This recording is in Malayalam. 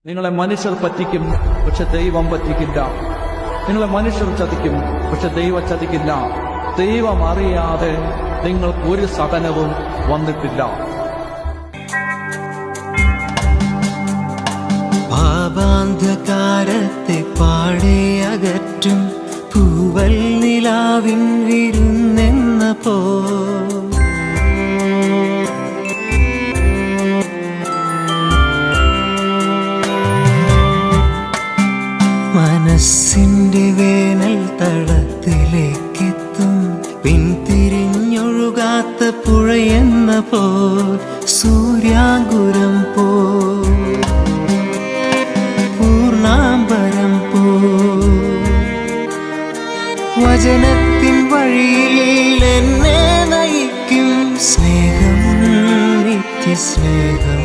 നിങ്ങളെ മനുഷ്യർ പറ്റിക്കും, പക്ഷെ ദൈവം പറ്റിക്കില്ല. നിങ്ങളെ മനുഷ്യർ ചതിക്കും, പക്ഷെ ദൈവം ചതിക്കില്ല. ദൈവം അറിയാതെ നിങ്ങൾക്ക് ഒരു സഹനവും വന്നിട്ടില്ല. പാപാന്ധകാരത്തെ പാടെ അകറ്റും പൂവൽ നിലാവിൻ വിരുന്നെന്ന പോ മനസ്സിന്റെ വേനൽ തടത്തിലേക്കെത്തും പിന്തിരിഞ്ഞൊഴുകാത്ത പുഴയെന്ന പോൽ സൂര്യാങ്കുരം പോ പൂർണാംബരം പോ വചനത്തിൻ വഴിയിൽ എന്നെ നയിക്കും സ്നേഹം നിത്യസ്നേഹം.